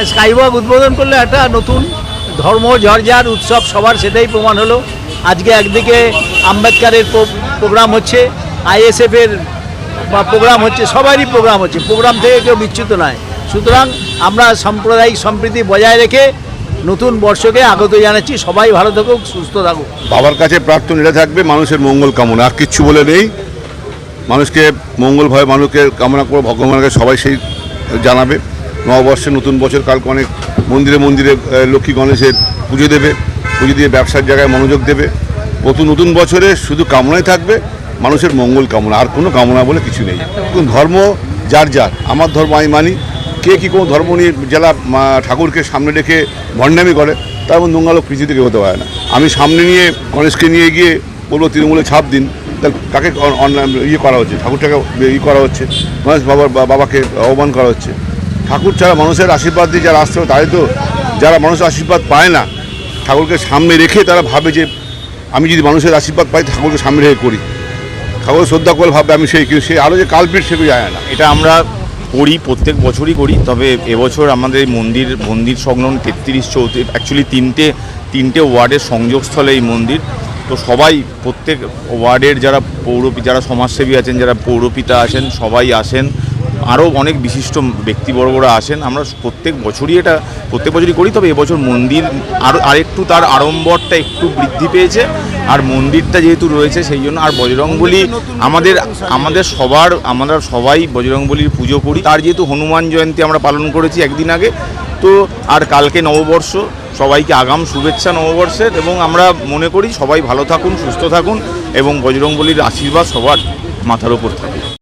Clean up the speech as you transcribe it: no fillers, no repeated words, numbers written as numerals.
Skywalk উদ্বোধন করলে একটা নতুন ধর্ম ঝড়ঝাড় উৎসব সবার, সেটাই প্রমাণ হলো। আজকে একদিকে আম্বেদকারের প্রোগ্রাম হচ্ছে, আইএসএফের প্রোগ্রাম হচ্ছে, সবারই প্রোগ্রাম হচ্ছে, প্রোগ্রাম থেকে কেউ বিচ্যুত নয়। সুতরাং আমরা সাম্প্রদায়িক সম্প্রীতি বজায় রেখে নতুন বর্ষকে আগত জানাচ্ছি। সবাই ভালো থাকুক, সুস্থ থাকুক। বাবার কাছে প্রার্থনা এটা থাকবে মানুষের মঙ্গল কামনা, আর কিচ্ছু বলে নেই। মানুষকে মঙ্গলভাবে মানুষকে কামনা করে ভগবানকে সবাই সেই জানাবে। নববর্ষে নতুন বছর কালকে অনেক মন্দিরে মন্দিরে লক্ষ্মী গণেশের পুজো দেবে, পুজো দিয়ে ব্যবসার জায়গায় মনোযোগ দেবে। নতুন বছরে শুধু কামনাই থাকবে মানুষের মঙ্গল কামনা, আর কোনো কামনা বলে কিছু নেই। ধর্ম যার যার, আমার ধর্ম আমি মানি। কে কী কোনো ধর্ম নিয়ে যারা ঠাকুরকে সামনে রেখে ভণ্ডামি করে তার মধ্যে নোংরা লোক পৃথিবী থেকে হতে পারে না। আমি সামনে নিয়ে গণেশকে নিয়ে গিয়ে বলবো তৃণমূলে ছাপ দিন, তাহলে কাকে ইয়ে করা হচ্ছে? ঠাকুরটাকে করা হচ্ছে, গণেশ বাবাকে আহ্বান করা হচ্ছে। ঠাকুর ছাড়া মানুষের আশীর্বাদ দিয়ে যারা আসতে হবে, তাই তো যারা মানুষের আশীর্বাদ পায় না, ঠাকুরকে সামনে রেখে তারা ভাবে যে আমি যদি মানুষের আশীর্বাদ পাই ঠাকুরকে সামনে রেখে করি, ঠাকুর শ্রদ্ধা করে ভাববে আমি সেই আরও যে কালপিট সেগুলো যায় না। এটা আমরা করি, প্রত্যেক বছরই করি। তবে এবছর আমাদের মন্দির সংলগ্ন 33-34 অ্যাকচুয়ালি তিনটে ওয়ার্ডের সংযোগস্থলে এই মন্দির। তো সবাই প্রত্যেক ওয়ার্ডের যারা যারা সমাজসেবী আছেন, যারা পৌরপিতা আছেন, সবাই আসেন, আরও অনেক বিশিষ্ট ব্যক্তিবর্গরা আসেন। আমরা প্রত্যেক বছরই করি। তবে এবছর মন্দির আরেকটু তার আড়ম্বরটা একটু বৃদ্ধি পেয়েছে, আর মন্দিরটা যেহেতু রয়েছে সেই জন্য। আর বজরংবলী আমরা সবাই বজরংবলীর পুজো করি। তার যেহেতু হনুমান জয়ন্তী আমরা পালন করেছি একদিন আগে, তো আর কালকে নববর্ষ, সবাইকে আগাম শুভেচ্ছা নববর্ষের। এবং আমরা মনে করি সবাই ভালো থাকুন, সুস্থ থাকুন এবং বজরংবলীর আশীর্বাদ সবার মাথার ওপর থাকে।